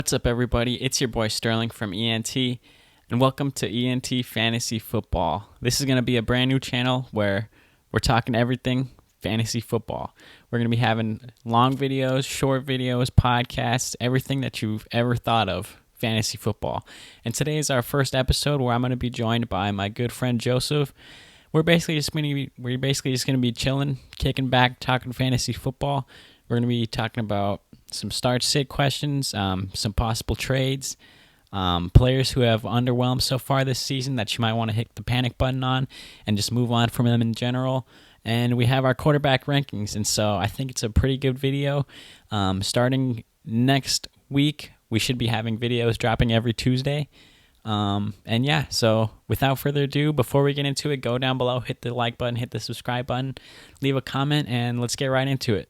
What's up, everybody? It's your boy Sterling from ENT, and welcome to ENT Fantasy Football. This is going to be a brand new channel where we're talking everything fantasy football. We're going to be having long videos, short videos, podcasts, everything that you've ever thought of fantasy football. And today is our first episode where I'm going to be joined by my good friend Joseph. We're basically just going to be chilling, kicking back, talking fantasy football. We're going to be talking about some start-sit questions, some possible trades, players who have underwhelmed so far this season that you might want to hit the panic button on and just move on from them in general. And we have our quarterback rankings, and so I think it's a pretty good video. Starting next week, we should be having videos dropping every Tuesday. So without further ado, before we get into it, go down below, hit the like button, hit the subscribe button, leave a comment, and let's get right into it.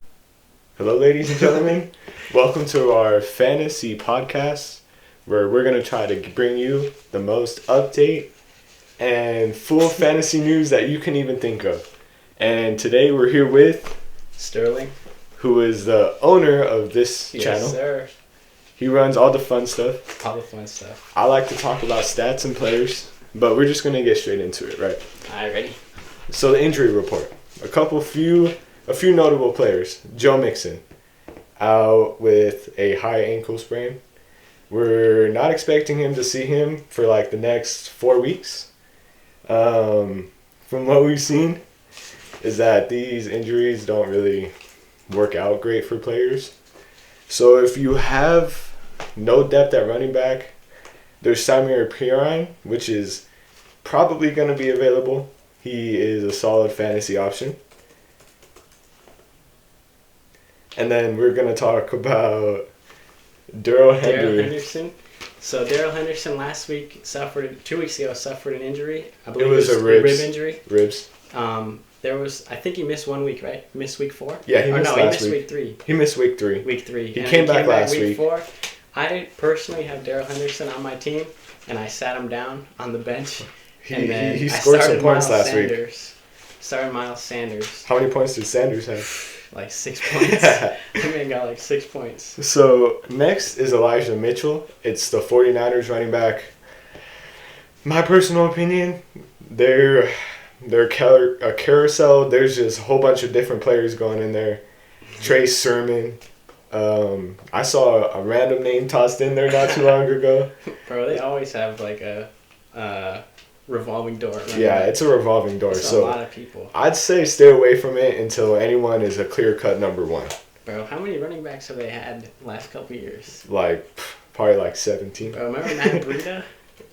Hello, ladies and gentlemen. Welcome to our fantasy podcast, where we're going to try to bring you the most update and full fantasy news that you can even think of. And today we're here with Sterling, who is the owner of this channel. Yes, sir. He runs all the fun stuff. All the fun stuff. I like to talk about stats and players, but we're just going to get straight into it, right? All right, ready? So the injury report. A few notable players. Joe Mixon, out with a high ankle sprain. We're not expecting him to see him for like the next 4 weeks. From what we've seen, is that these injuries don't really work out great for players. So if you have no depth at running back, there's Samir Pirine, which is probably going to be available. He is a solid fantasy option. And then we're going to talk about Darrell Henderson. So Darrell Henderson two weeks ago suffered an injury. I believe it was a rib injury. Ribs. I think he missed 1 week, right? Missed week 4? Yeah, he missed week 3. He missed week 3. Week 3. He came back last week week. 4. I personally have Darrell Henderson on my team, and I sat him down on the bench. He scored some points last week. Started Miles Sanders. How many points did Sanders have? Like 6 points. The man got like 6 points. So next is Elijah Mitchell. It's the 49ers running back. My personal opinion, they're a carousel. There's just a whole bunch of different players going in there. Trey Sermon. I saw a random name tossed in there not too long ago. Bro, they always have like a revolving door. Yeah, it's a revolving door. So a lot of people. I'd say stay away from it until anyone is a clear-cut number one. Bro, how many running backs have they had the last couple of years? Probably like 17. Bro, remember Matt Breida?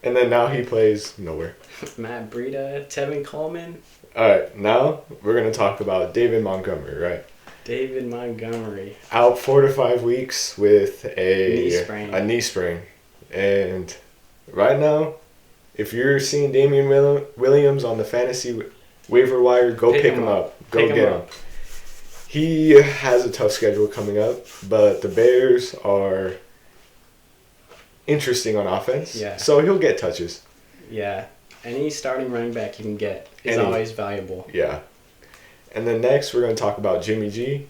And then now he plays nowhere. Matt Breida, Tevin Coleman. All right, now we're going to talk about David Montgomery, right? David Montgomery. Out 4 to 5 weeks with a knee sprain. And right now, if you're seeing Damian Williams on the fantasy waiver wire, go pick him up. Go get him. He has a tough schedule coming up, but the Bears are interesting on offense. Yeah. So he'll get touches. Yeah. Any starting running back you can get is always valuable. Yeah. And then next, we're going to talk about Jimmy G.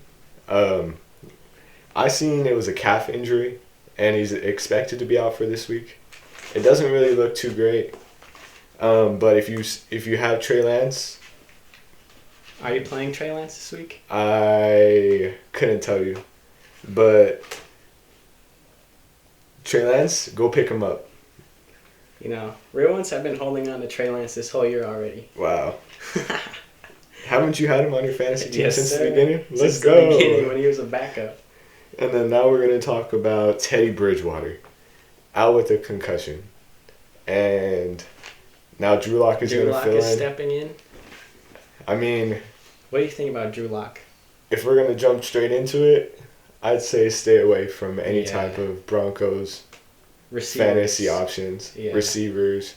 I seen it was a calf injury, and he's expected to be out for this week. It doesn't really look too great. But if you have Trey Lance... Are you playing Trey Lance this week? I couldn't tell you. But Trey Lance, go pick him up. You know, real ones have been holding on to Trey Lance this whole year already. Wow. Haven't you had him on your fantasy team since the beginning? Since the beginning when he was a backup. And then now we're going to talk about Teddy Bridgewater. Out with a concussion. And now Drew Lock is going to fill in. Drew Lock is stepping in. I mean... What do you think about Drew Lock? If we're going to jump straight into it, I'd say stay away from any type of Broncos fantasy options. Yeah. Receivers,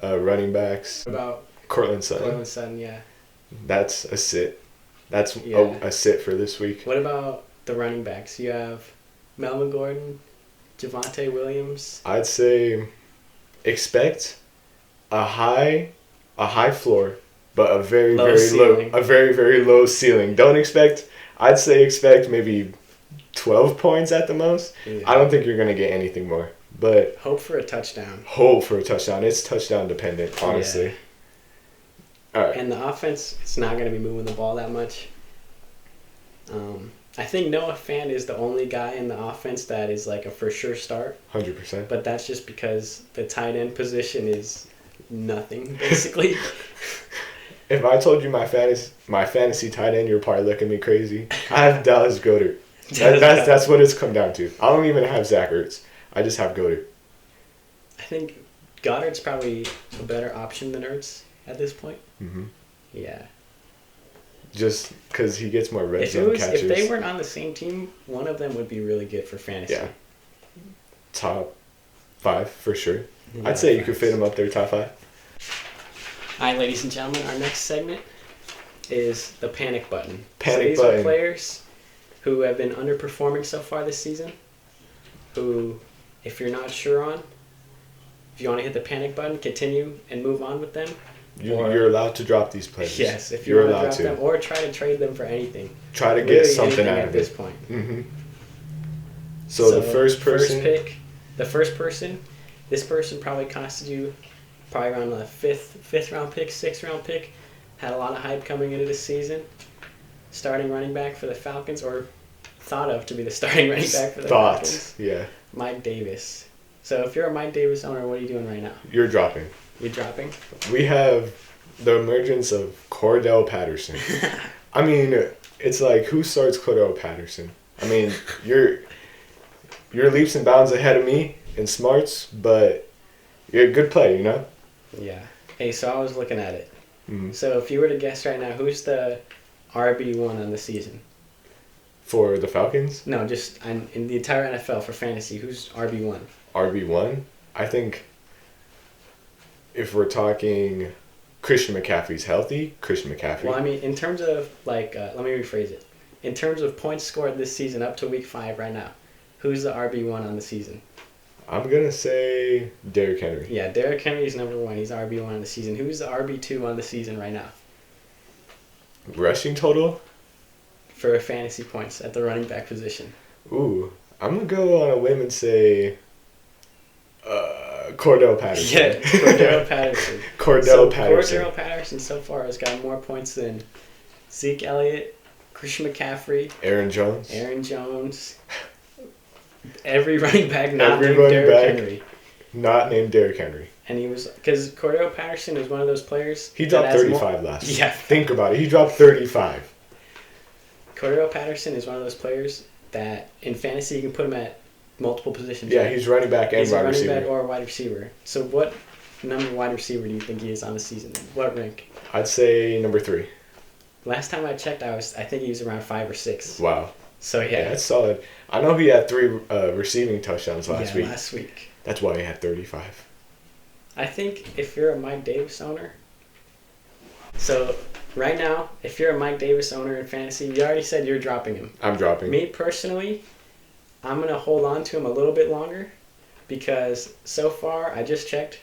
running backs. What about Cortland Sutton? Cortland Sutton, yeah. That's a sit. That's a sit for this week. What about the running backs? You have Melvin Gordon, Javonte Williams. I'd say expect a high floor, but a very very low ceiling. Don't expect. I'd say expect maybe 12 points at the most. Yeah. I don't think you're going to get anything more. But Hope for a touchdown. hope for a touchdown. It's touchdown dependent, honestly. Yeah. All right. And the offense, it's not going to be moving the ball that much. I think Noah Fant is the only guy in the offense that is like a for sure start. 100%. But that's just because the tight end position is nothing, basically. If I told you my fantasy tight end, you're probably looking at me crazy. I have Dallas Goedert. That's what it's come down to. I don't even have Zach Ertz. I just have Goedert. I think Goddard's probably a better option than Ertz at this point. Mm-hmm. Yeah. Just because he gets more red zone catches. If they weren't on the same team, one of them would be really good for fantasy. Yeah. Top 5 for sure. Yeah, I'd say you could fit him up there, top 5. All right, ladies and gentlemen, our next segment is the panic button. Panic so these button. are players who have been underperforming so far this season, who, if you're not sure on, if you want to hit the panic button, continue and move on with them. You're allowed to drop these players. Yes, if you're you want allowed to drop them, or try to trade them for anything. Try to Literally get something anything out at of this it. point. Mm-hmm. So the first person. The first person, this person probably costed you probably around the fifth round pick, 6th round pick. Had a lot of hype coming into this season. Starting running back for the Falcons, or thought of to be the starting running back for the Falcons. Yeah. Mike Davis. So if you're a Mike Davis owner, what are you doing right now? You're dropping. You're dropping? We have the emergence of Cordell Patterson. I mean, it's like, who starts Cordell Patterson? I mean, you're leaps and bounds ahead of me in smarts, but you're a good player, you know? Yeah. Hey, so I was looking at it. Mm-hmm. So if you were to guess right now, who's the RB1 on the season? For the Falcons? No, just in the entire NFL for fantasy, who's RB1? RB1? I think if we're talking Christian McCaffrey's healthy, Christian McCaffrey. Well, I mean, in terms of, like, let me rephrase it. In terms of points scored this season up to week 5 right now, who's the RB1 on the season? I'm going to say Derrick Henry. Yeah, Derrick Henry's number 1. He's RB1 on the season. Who's the RB2 on the season right now? Rushing total? For fantasy points at the running back position. Ooh, I'm going to go on a whim and say Cordell Patterson. Yeah, Cordell Patterson. Cordell Patterson. Cordell Patterson so far has got more points than Zeke Elliott, Christian McCaffrey, Aaron Jones. Every running back not Every named running Derrick back Henry. Not named Derrick Henry. And he was, because Cordell Patterson is one of those players. He dropped that has 35 last year. Yeah. Think about it. He dropped 35. Cordell Patterson is one of those players that in fantasy you can put him at multiple positions. Yeah, he's running back and he's wide a running receiver. back or a wide receiver. So what number wide receiver do you think he is on the season? What rank? I'd say number 3. Last time I checked, I think he was around 5 or 6. Wow. So Yeah, that's solid. I know he had 3 receiving touchdowns last week. last week. That's why he had 35. I think if you're a Mike Davis owner, so right now, if you're a Mike Davis owner in fantasy, you already said you're dropping him. I'm dropping. Me personally, I'm going to hold on to him a little bit longer because so far, I just checked,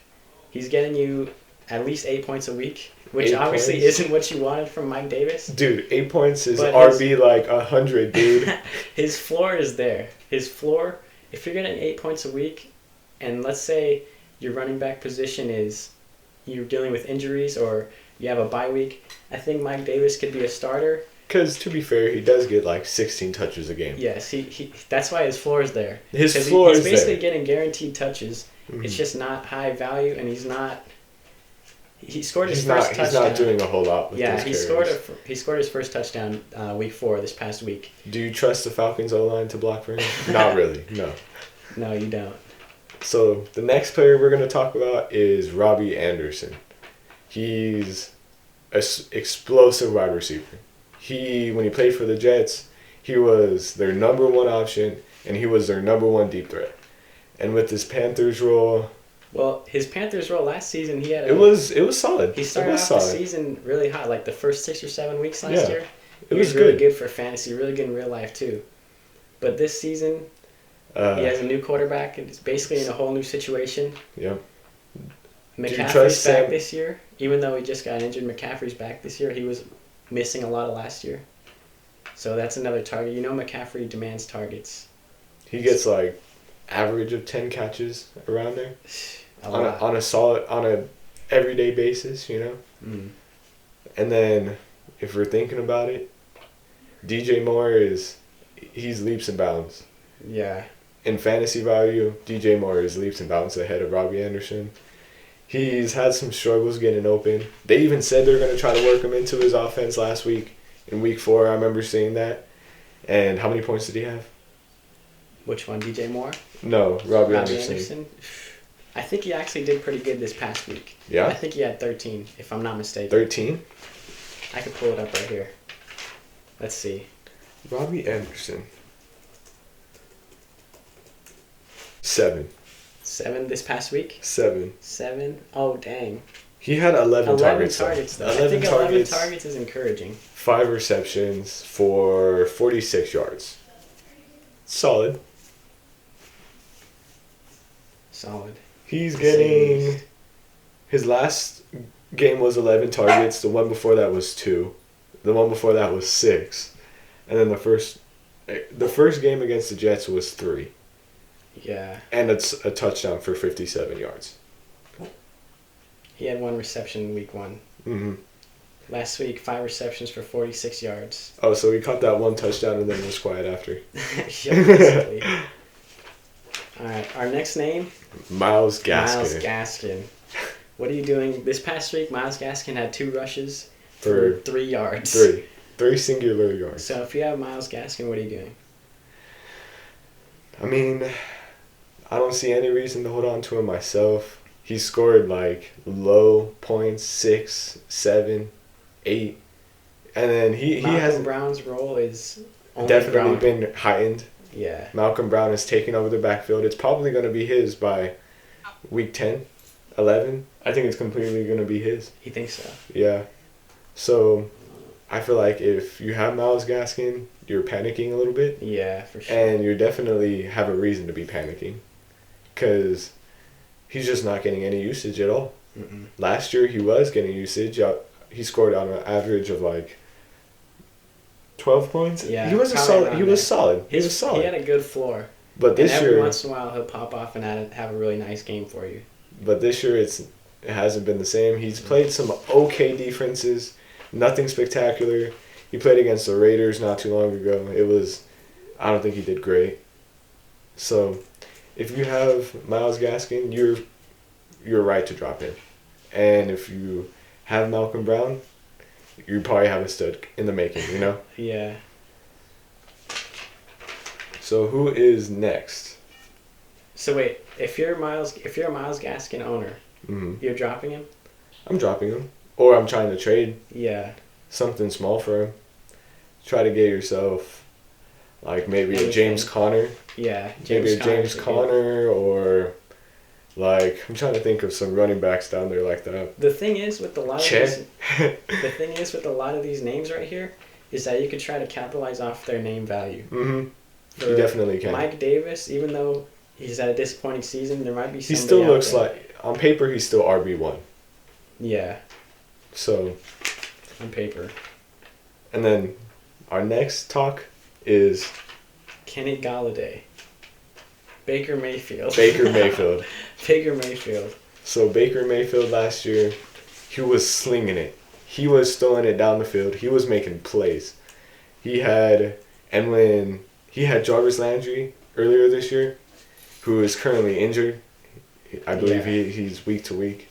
he's getting you at least 8 points a week, which 8 obviously points? isn't what you wanted from Mike Davis. Dude, 8 points is But RB like 100, dude. His floor is there. His floor, if you're getting 8 points a week, and let's say your running back position is you're dealing with injuries or you have a bye week, I think Mike Davis could be a starter. Because, to be fair, he does get like 16 touches a game. Yes, he that's why his floor is there. His floor is He's basically there. getting guaranteed touches. Mhm. It's just not high value, and he's not. He scored his He's first not, touchdown. he's not doing a whole lot with Yeah, those he carries. scored his first touchdown week 4 this past week. Do you trust the Falcons O-line to block for him? Not really, no. No, you don't. So the next player we're going to talk about is Robbie Anderson. He's an explosive wide receiver. When he played for the Jets, he was their number 1 option, and he was their number 1 deep threat. And with his Panthers role, Well, his Panthers role last season, he had it was solid. He started it was off solid. the season really hot, like the first 6 or 7 weeks last year. It He was really good. good for fantasy, really good in real life too. But this season, he has a new quarterback, and it's basically in a whole new situation. Yep. McCaffrey's trust back Sam? this year. Even though he just got injured, McCaffrey's back this year. He was missing a lot of last year. So that's another target. You know McCaffrey demands targets. He gets like average of 10 catches around there lot. on a everyday basis, you know. Mm. And then if we're thinking about it, DJ Moore he's leaps and bounds. Yeah. In fantasy value, DJ Moore is leaps and bounds ahead of Robbie Anderson. He's had some struggles getting open. They even said they're going to try to work him into his offense last week. In week 4, I remember seeing that. And how many points did he have? Which one, DJ Moore? No, Robbie Anderson. I think he actually did pretty good this past week. Yeah? I think he had 13, if I'm not mistaken. 13? I could pull it up right here. Let's see. Robbie Anderson. 7. 7 this past week? 7. 7? Oh, dang. He had 11 targets. 11 targets, though. 11 I think targets, 11 targets is encouraging. 5 receptions for 46 yards. Solid. He's getting... His last game was 11 targets. The one before that was 2. The one before that was 6. And then the first game against the Jets was 3. Yeah. And it's a touchdown for 57 yards. He had 1 reception in week 1. Mm-hmm. Last week, 5 receptions for 46 yards. Oh, so he caught that 1 touchdown and then was quiet after. Yeah, basically. All right, our next name? Myles Gaskin. Myles Gaskin. What are you doing? This past week, Myles Gaskin had 2 rushes for 3 yards. 3 singular yards. So if you have Myles Gaskin, what are you doing? I mean, I don't see any reason to hold on to him myself. He scored like low points, 6, 7, 8. And then he has Brown's role is only definitely growing. been heightened. Yeah. Malcolm Brown is taking over the backfield. It's probably going to be his by week 10, 11. I think it's completely going to be his. You think so? Yeah. So I feel like if you have Myles Gaskin, you're panicking a little bit. Yeah, for sure. And you definitely have a reason to be panicking because he's just not getting any usage at all. Mm-mm. Last year he was getting usage. He scored on an average of like 12 points. Yeah, he was solid. He was solid. He had a good floor. But this every year, once in a while, he'll pop off and have a really nice game for you. But this year, it hasn't been the same. He's played some okay defenses, nothing spectacular. He played against the Raiders not too long ago. I don't think he did great. So, if you have Myles Gaskin, you're right to drop him. And if you have Malcolm Brown, you probably have a stud in the making, you know? Yeah. So who is next? So wait, if you're a Myles Gaskin owner, Mm-hmm. you're dropping him? I'm dropping him. Or I'm trying to trade Yeah. something small for him. Try to get yourself like maybe a Anything. James Conner. Yeah. Maybe a James Conner or like I'm trying to think of some running backs down there like that. The thing is with a lot of Chet. these names right here is that you could try to capitalize off their name value. Mm-hmm. For You definitely can. Mike Davis, even though he's had a disappointing season, there might be somebody He still out looks there. like on paper he's still RB1. Yeah, So on paper. and then our next talk is Kenny Galladay. Baker Mayfield. Baker Mayfield. Baker Mayfield. So Baker Mayfield last year, he was slinging it. He was throwing it down the field. He was making plays. He had Jarvis Landry earlier this year, who is currently injured. I believe he's week to week.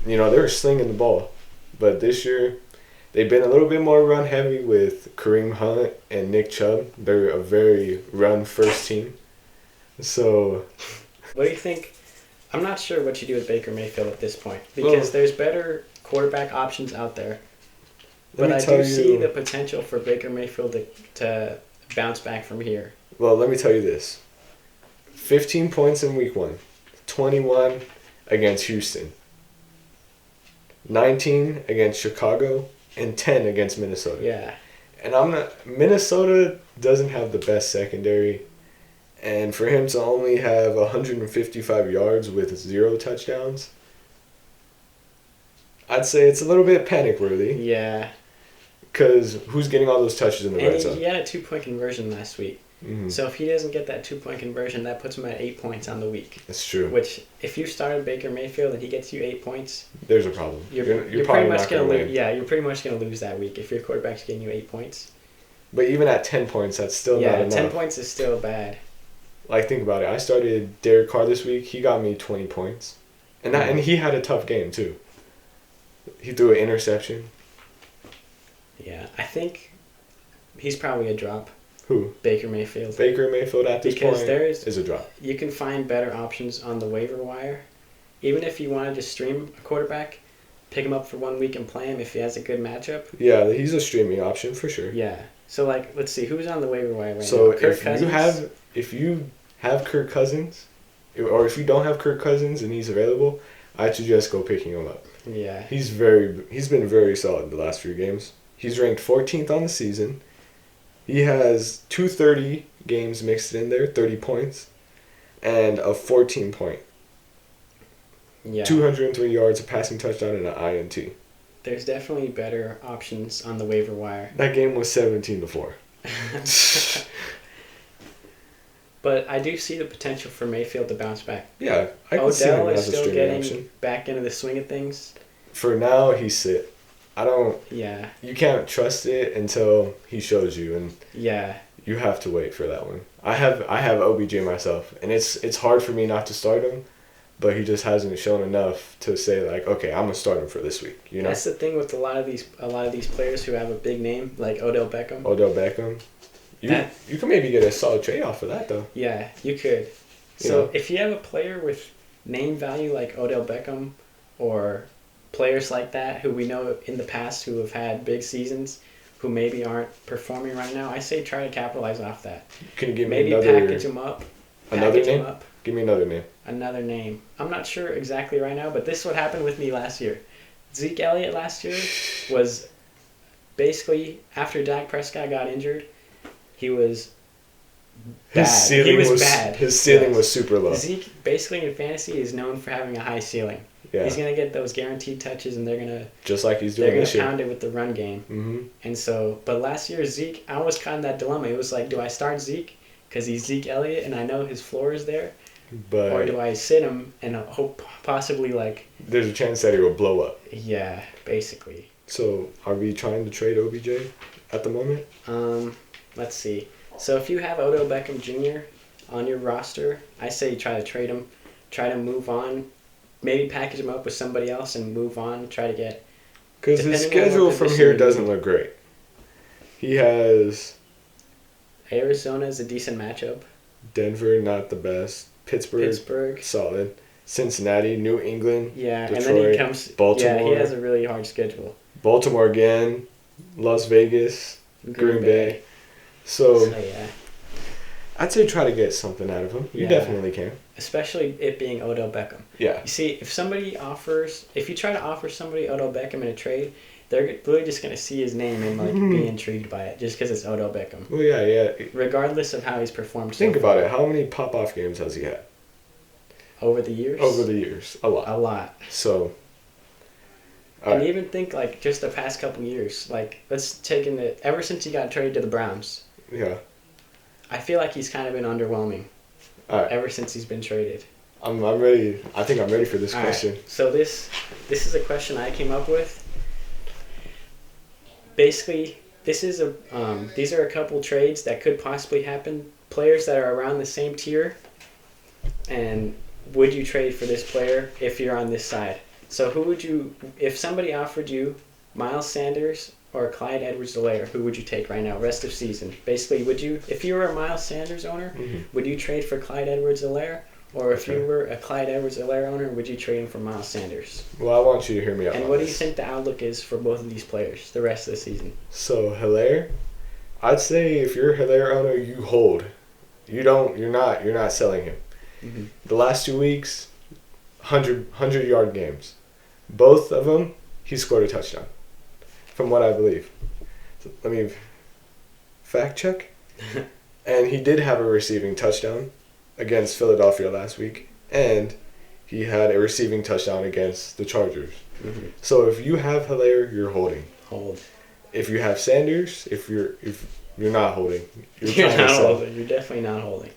You know, they were slinging the ball. But this year, they've been a little bit more run heavy with Kareem Hunt and Nick Chubb. They're a very run first team. So, What do you think? I'm not sure what you do with Baker Mayfield at this point because there's better quarterback options out there. But I do see the potential for Baker Mayfield to bounce back from here. well, let me tell you this. 15 points in week 1. 21 against Houston. 19 against Chicago. And 10 against Minnesota. Yeah. And Minnesota doesn't have the best secondary. And for him to only have 155 yards with 0 touchdowns, I'd say it's a little bit panic-worthy. Yeah. Because who's getting all those touches in the red And zone? he had a 2-point conversion last week. Mm-hmm. So if he doesn't get that 2-point conversion, that puts him at 8 points on the week. That's true. Which, if you started Baker Mayfield and he gets you 8 points, There's a problem. you're probably pretty much not going to lose. win. Yeah, you're pretty much gonna lose that week if your quarterback's getting you 8 points. But even at 10 points, that's still not enough. 10 points is still bad. Like, think about it. I started Derek Carr this week. He got me 20 points. And he had a tough game, too. He threw an interception. Yeah, I think he's probably a drop. Who? Baker Mayfield. Baker Mayfield at this Because point is a drop. You can find better options on the waiver wire. Even if you want to just stream a quarterback, pick him up for 1 week and play him if he has a good matchup. Yeah, he's a streaming option for sure. Yeah. So, like, let's see. Who's on the waiver wire right So now? Kirk Cousins? if you have Kirk Cousins, or if you don't have Kirk Cousins and he's available, I'd suggest go picking him up. Yeah. He's been very solid the last few games. He's ranked 14th on the season. He has 230 games mixed in there, 30 points, and a 14-point. Yeah. 203 yards, a passing touchdown, and an INT. There's definitely better options on the waiver wire. That game was 17-4. But I do see the potential for Mayfield to bounce back. Yeah, I can see him Odell is as a still streaming getting option. back into the swing of things. For now, he's sit. Yeah. You can't trust it until he shows you, and Yeah. you have to wait for that one. I have OBJ myself, and it's hard for me not to start him, but he just hasn't shown enough to say like, okay, I'm gonna start him for this week. You know, That's the thing with a lot of these players who have a big name, like Odell Beckham. Odell Beckham. You can maybe get a solid trade off for that though. Yeah, you could. So if you have a player with name value like Odell Beckham, or players like that who we know in the past who have had big seasons, who maybe aren't performing right now, I say try to capitalize off that. Can you give me Maybe another package them up. another name? Give me another name. Another name. I'm not sure exactly right now, but this is what happened with me last year. Zeke Elliott last year was basically, after Dak Prescott got injured, he was bad. His ceiling was super low. Zeke, basically in fantasy, is known for having a high ceiling. Yeah. He's going to get those guaranteed touches, and they're going to just like he's doing this year. pound it with the run game. Mm-hmm. And so, but last year, Zeke, I was caught in that dilemma. It was like, do I start Zeke because he's Zeke Elliott and I know his floor is there? But or do I sit him and hope possibly like... There's a chance that he will blow up. Yeah, basically. So, are we trying to trade OBJ at the moment? Let's see. So if you have Odell Beckham Jr. on your roster, I say try to trade him. Try to move on. Maybe package him up with somebody else and move on. Try to get... Because his schedule from here doesn't look great. He has... Arizona is a decent matchup. Denver, not the best. Pittsburgh, solid. Cincinnati, New England, yeah, Detroit, and then he comes... Baltimore. Yeah, he has a really hard schedule. Baltimore again, Las Vegas, Green Bay. So yeah. I'd say try to get something out of him. You definitely can. Especially it being Odell Beckham. Yeah. You see, if you try to offer somebody Odell Beckham in a trade, they're really just going to see his name and like be intrigued by it just because it's Odell Beckham. Well, yeah. Regardless of how he's performed. Think about it. How many pop-off games has he had? Over the years? A lot. A lot. So. And even think like just the past couple years. Like let's take ever since he got traded to the Browns. Yeah. I feel like he's kind of been underwhelming. All right. Ever since he's been traded. I'm ready. I think I'm ready for this question. Right. So this is a question I came up with. Basically, these are a couple trades that could possibly happen. Players that are around the same tier, and would you trade for this player if you're on this side? So who would you, if somebody offered you Miles Sanders or Clyde Edwards-Helaire, who would you take right now, rest of season? Basically, if you were a Miles Sanders owner, would you trade for Clyde Edwards-Helaire? Or if you were a Clyde Edwards-Helaire owner, would you trade him for Miles Sanders? Well, I want you to hear me out. And what do you think the outlook is for both of these players the rest of the season? So Helaire, I'd say if you're a Helaire owner, you hold. You're not selling him. Mm-hmm. The last 2 weeks, 100-yard games. Both of them, he scored a touchdown, from what I believe. So let me fact check. And he did have a receiving touchdown against Philadelphia last week, and he had a receiving touchdown against the Chargers. Mm-hmm. So if you have Helaire, you're holding. Hold. if you have Sanders, if you're not holding, You're trying to not sell. holding. You're definitely not holding.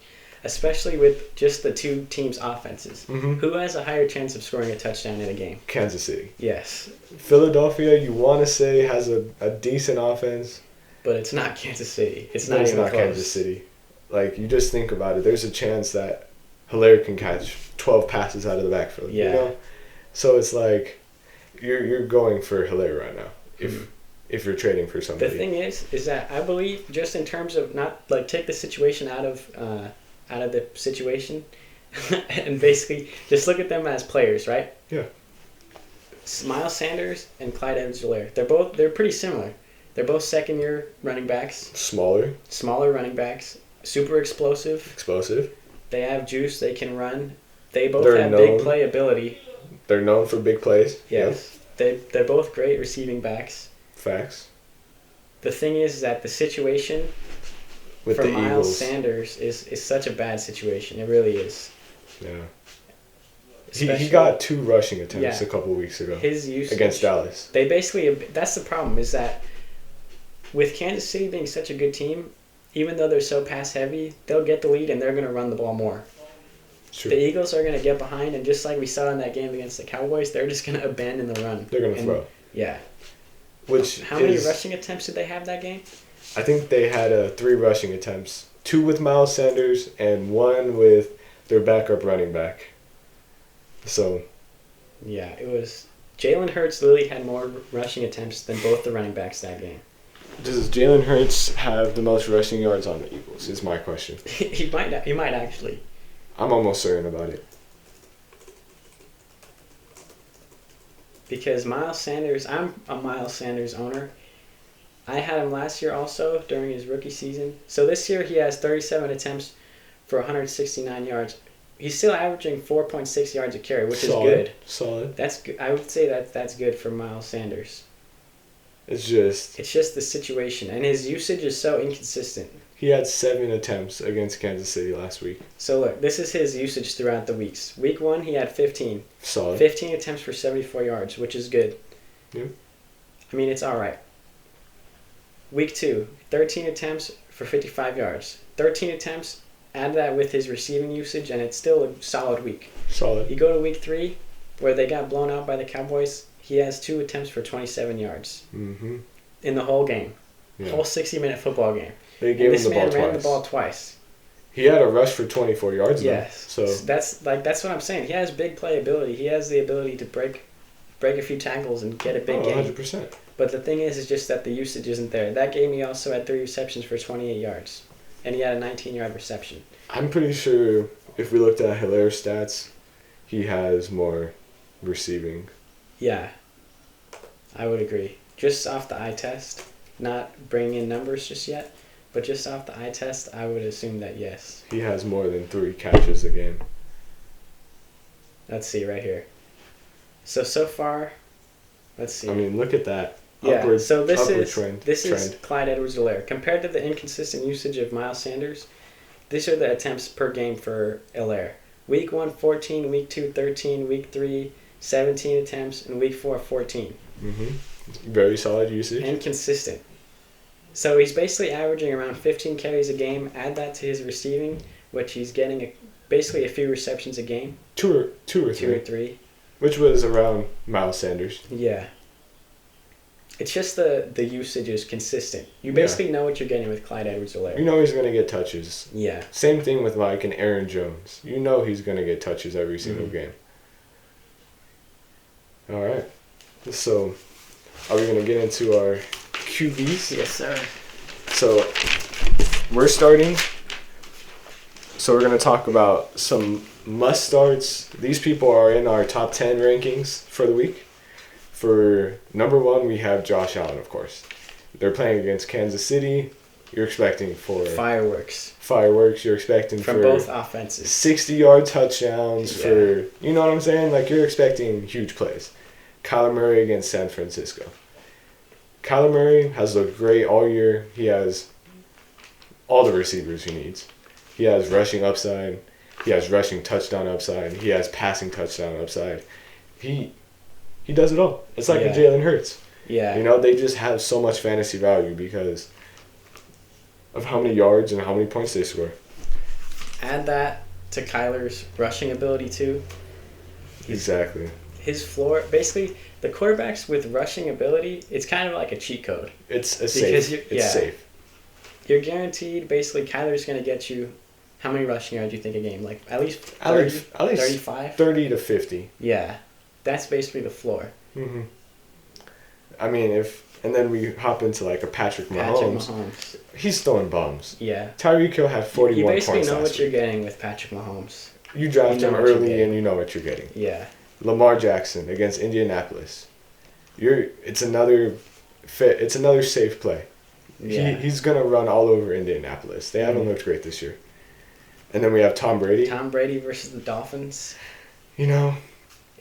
Especially with just the two teams' offenses. Mhm. Who has a higher chance of scoring a touchdown in a game? Kansas City. Yes. Philadelphia, you want to say, has a decent offense. But it's not Kansas City. It's But not it's even not close. Kansas City. Like, you just think about it. There's a chance that Hilaire can catch 12 passes out of the backfield. Yeah. You know? So it's like you're going for Hilaire right now if you're trading for somebody. The thing is that I believe just in terms of not like take the situation out of the situation, and basically just look at them as players, right? Yeah. Miles Sanders and Clyde Edwards-Helaire. They're pretty similar. They're both second-year running backs, smaller running backs, super explosive. Explosive. They have juice. They can run. They both They're have known- big playability. They're known for big plays. Yes. They're both great receiving backs. Facts. The thing is that the situation With for the Miles Eagles. Sanders is such a bad situation. It really is. Yeah. He Especially got 2 rushing attempts Yeah. a couple weeks ago his usage against Dallas. They basically that's the problem is that with Kansas City being such a good team, even though they're so pass heavy, they'll get the lead and they're going to run the ball more. True. The Eagles are going to get behind, and just like we saw in that game against the Cowboys, they're just going to abandon the run. They're going to And- throw. Yeah. Which How many is, rushing attempts did they have that game? I think they had 3 rushing attempts. 2 with Miles Sanders and 1 with their backup running back. So, Yeah, it was. Jalen Hurts literally had more rushing attempts than both the running backs that game. does Jalen Hurts have the most rushing yards on the Eagles? Is my question. He might actually. I'm almost certain about it. Because Miles Sanders, I'm a Miles Sanders owner. I had him last year also during his rookie season. So this year he has 37 attempts for 169 yards. He's still averaging 4.6 yards a carry, which is good. Solid. That's good. I would say that's good for Miles Sanders. It's just It's just the situation, and his usage is so inconsistent. he had 7 attempts against Kansas City last week. So look, this is his usage throughout the weeks. Week 1 he had 15. Solid. 15 attempts for 74 yards, which is good. Yeah. I mean, it's all right. Week 2, 13 attempts for 55 yards. 13 attempts, add that with his receiving usage, and it's still a solid week. Solid. You go to week 3, where they got blown out by the Cowboys, he has 2 attempts for 27 yards Mm-hmm. in the whole game. Yeah. Whole 60-minute football game. They And gave him this the ball man twice. ran the ball twice. He had a rush for 24 yards. Yes. Though, so that's what I'm saying. He has big playability. He has the ability to break a few tackles and get a big game. 100%. But the thing is just that the usage isn't there. That game he also had 3 receptions for 28 yards. And he had a 19-yard reception. I'm pretty sure if we looked at Hilaire's stats, he has more receiving. Yeah. I would agree. Just off the eye test, not bringing in numbers just yet, but just off the eye test, I would assume that yes. He has more than 3 catches a game. Let's see right here. So far, let's see. I mean, look at that. Yeah, Upward, so this upward is trend. Clyde Edwards-Helaire. Compared to the inconsistent usage of Miles Sanders, these are the attempts per game for Helaire. Week 1, 14. Week 2, 13. Week 3, 17 attempts. And week 4, 14. Mm-hmm. Very solid usage. And consistent. So he's basically averaging around 15 carries a game. Add that to his receiving, which he's getting basically a few receptions a game. Two or 2 or three. 3. Which was around Miles Sanders. Yeah. It's just the usage is consistent. You basically know what you're getting with Clyde Edwards-Helaire. You know he's going to get touches. Yeah. Same thing with like an Aaron Jones. You know he's going to get touches every single Mhm. game. All right. So, are we going to get into our QBs? Yes, sir. So, we're starting. So, we're going to talk about some must starts. These people are in our top 10 rankings for the week. For number 1, we have Josh Allen, of course. They're playing against Kansas City. You're expecting for Fireworks fireworks. You're expecting from for both offenses. 60-yard touchdowns. Yeah. For, you know what I'm saying? Like, you're expecting huge plays. Kyler Murray against San Francisco. Kyler Murray has looked great all year. He has all the receivers he needs. He has rushing upside. He has rushing touchdown upside. He has passing touchdown upside. He does it all. It's like a Yeah. Jalen Hurts. Yeah. You know, they just have so much fantasy value because of how many yards and how many points they score. Add that to Kyler's rushing ability too. Exactly. His floor, basically, the quarterbacks with rushing ability, it's kind of like a cheat code. It's safe. It's safe. You're guaranteed, basically, Kyler's going to get you, how many rushing yards do you think a game? Like, at least 30, at least 35? 30 to 50. Yeah. That's basically the floor. Mm-hmm. I mean, and then we hop into like a Patrick Mahomes. He's throwing bombs. Yeah. Tyreek Hill had 41 points. You basically know what you're getting with Patrick Mahomes. You draft him early and you know what you're getting. Yeah. Lamar Jackson against Indianapolis. It's another safe play. Yeah. He's gonna run all over Indianapolis. They haven't looked great this year. And then we have Tom Brady. Tom Brady versus the Dolphins. You know,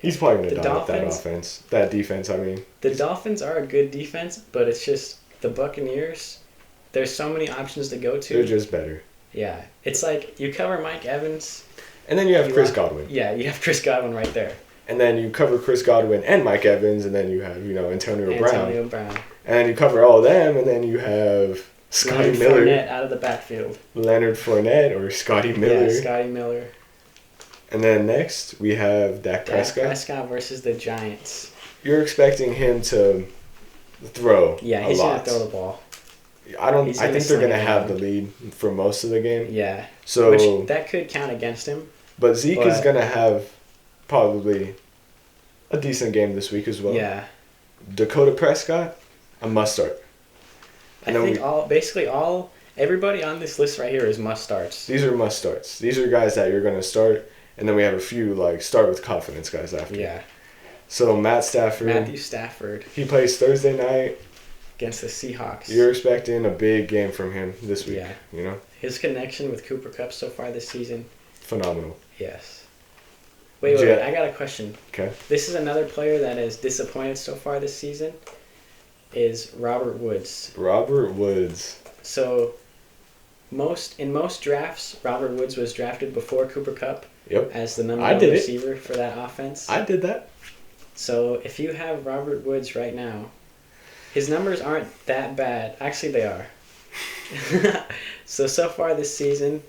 he's probably gonna dominate that offense. That defense, I mean. The Dolphins are a good defense, but it's just the Buccaneers. There's so many options to go to. They're just better. Yeah. It's like you cover Mike Evans. And then you have Chris Godwin. Yeah, you have Chris Godwin right there. And then you cover Chris Godwin and Mike Evans, and then you have, Antonio Brown. And then you cover all of them, and then you have Scotty Miller. Leonard Fournette out of the backfield. Leonard Fournette or Scotty Miller. Yeah, Scotty Miller. And then next, we have Dak Prescott. Dak Prescott versus the Giants. You're expecting him to throw Yeah, he's going to throw the ball. I think they're going to have the lead for most of the game. Yeah. So which that could count against him. But Zeke is going to have probably a decent game this week as well. Yeah. Dakota Prescott, a must start. I think everybody on this list right here is must starts. These are must starts. These are guys that you're going to start, and then we have a few start with confidence guys after. Yeah. So Matthew Stafford. He plays Thursday night against the Seahawks. You're expecting a big game from him this week. Yeah. His connection with Cooper Kupp so far this season. Phenomenal. Yes. Wait, I got a question. Okay. This is another player that is disappointed so far this season, is Robert Woods. Robert Woods. So, in most drafts, Robert Woods was drafted before Cooper Kupp. Yep. As the number one receiver for that offense. I did that. So, if you have Robert Woods right now, his numbers aren't that bad. Actually, they are. So far this season,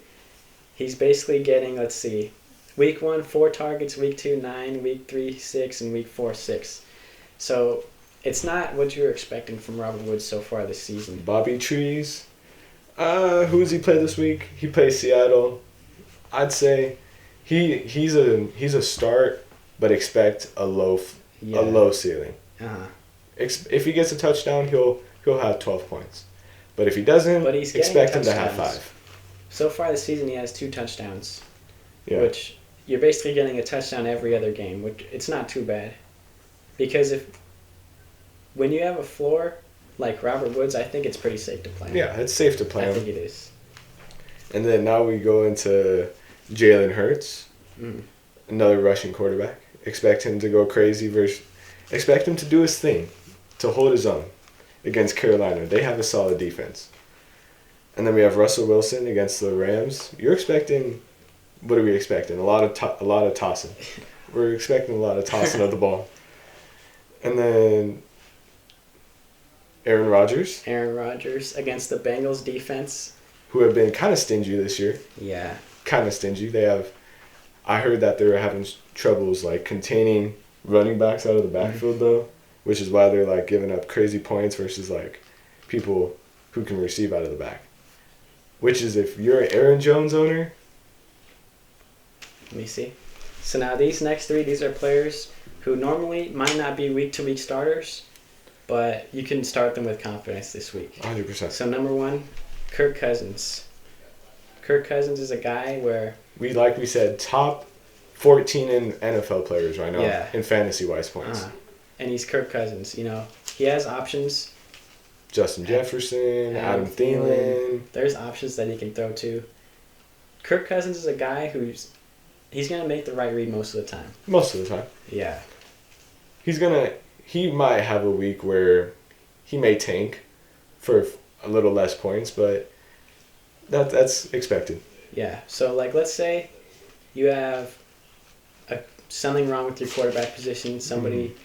he's basically getting, let's see, Week 1, 4 targets. Week 2, 9. Week 3, 6. And Week 4, 6. So, it's not what you were expecting from Robert Woods so far this season. Bobby Trees. Who does he play this week? He plays Seattle. I'd say he's a start, but expect a low ceiling. Uh-huh. If he gets a touchdown, he'll have 12 points. But if he doesn't, expect him to have 5. So far this season, he has 2 touchdowns. Yeah. Which you're basically getting a touchdown every other game, which it's not too bad. Because when you have a floor like Robert Woods, I think it's pretty safe to play him. Yeah, it's safe to play him. I think it is. And then now we go into Jalen Hurts, another Russian quarterback. Expect him to go crazy expect him to do his thing, to hold his own against Carolina. They have a solid defense. And then we have Russell Wilson against the Rams. You're expecting, what are we expecting? A lot of tossing. We're expecting a lot of tossing of the ball. And then Aaron Rodgers. Against the Bengals defense. Who have been kind of stingy this year. Yeah. Kind of stingy. I heard that they were having troubles containing running backs out of the backfield though, which is why they're giving up crazy points versus people who can receive out of the back. Which is, if you're an Aaron Jones owner. Let me see. So now these next 3, these are players who normally might not be week-to-week starters, but you can start them with confidence this week. 100%. So number 1, Kirk Cousins. Kirk Cousins is a guy where... we said, top 14 in NFL players right now in fantasy-wise points. And he's Kirk Cousins. He has options. Justin Jefferson, Adam Thielen. There's options that he can throw to. Kirk Cousins is a guy he's going to make the right read most of the time. Most of the time. Yeah. He might have a week where he may tank for a little less points, but that's expected. Yeah. So, let's say you have something wrong with your quarterback position. Somebody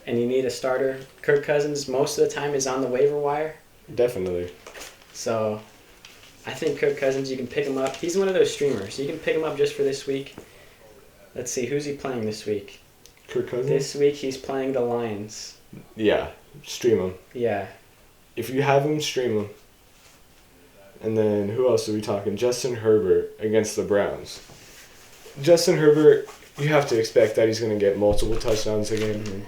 and you need a starter, Kirk Cousins most of the time is on the waiver wire. Definitely. So I think Kirk Cousins, you can pick him up. He's one of those streamers. You can pick him up just for this week. Let's see, who's he playing this week? Kirk Cousins? This week he's playing the Lions. Yeah, stream him. Yeah. If you have him, stream him. And then who else are we talking? Justin Herbert against the Browns. Justin Herbert, you have to expect that he's going to get multiple touchdowns again. Mhm.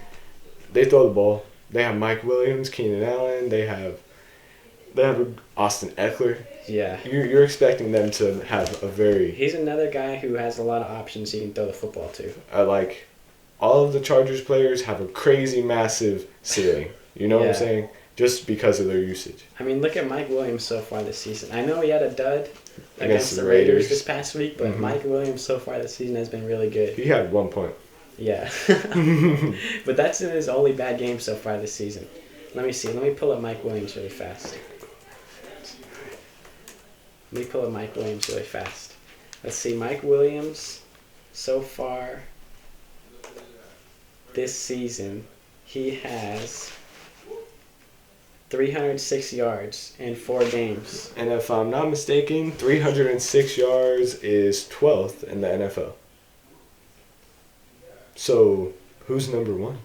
They throw the ball. They have Mike Williams, Keenan Allen. They have Austin Eckler. Yeah. You're expecting them to have a very He's another guy who has a lot of options he can throw the football to. like all of the Chargers players have a crazy massive ceiling. You know what I'm Yeah. saying? Just because of their usage. I mean, look at Mike Williams so far this season. I know he had a dud against the the Raiders Raiders this past week, but Mhm. Mike Williams so far this season has been really good. He had 1 point. Yeah. But that's in his only bad game so far this season. Let me see. Let me pull up Mike Williams really fast. Let's see. Mike Williams, so far this season, he has 306 yards in 4 games. And if I'm not mistaken, 306 yards is 12th in the NFL. So, who's number 1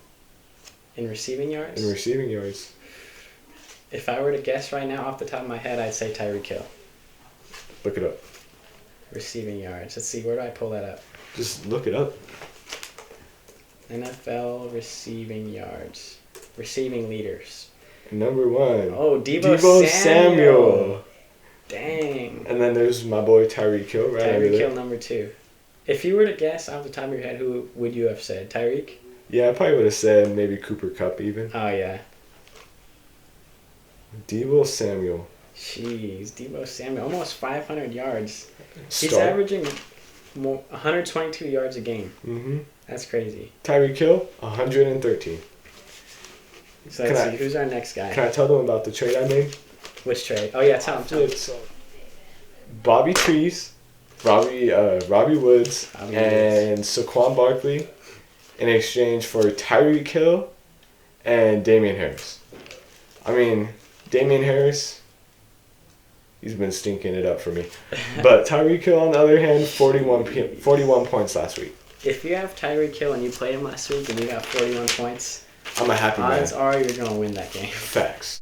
In receiving yards? in receiving yards? If I were to guess right now off the top of my head, I'd say Tyreek Hill. Look it up. Receiving yards. Let's see. Where do I pull that up? Just look it up. NFL receiving yards. Receiving leaders. Number 1. Oh, Deebo Samuel. Samuel. Dang. And then there's my boy Tyreek Hill right under Tyreek there. Hill number 2. If you were to guess off the top of your head, who would you have said? Tyreek? Yeah, I probably would have said maybe Cooper Kupp even. Oh, yeah. Deebo Samuel. Jeez, Deebo Samuel. Almost 500 yards. He's Start. averaging 122 yards a game. Mm-hmm. That's crazy. Tyreek Hill, 113. So let's Can I- see. Who's our next guy? Can I tell them about the trade I made? Which trade? Oh, yeah. Tell him. It's Bobby Trees, Robbie Woods, Robbie and Saquon Barkley in exchange for Tyreek Hill and Damian Harris. I mean, Damian Harris, he's been stinking it up for me. But Tyreek Hill, on the other hand, 41 points last week. If you have Tyreek Hill and you played him last week and you got 41 points, I'm a happy man. odds are you're going to win that game. Facts.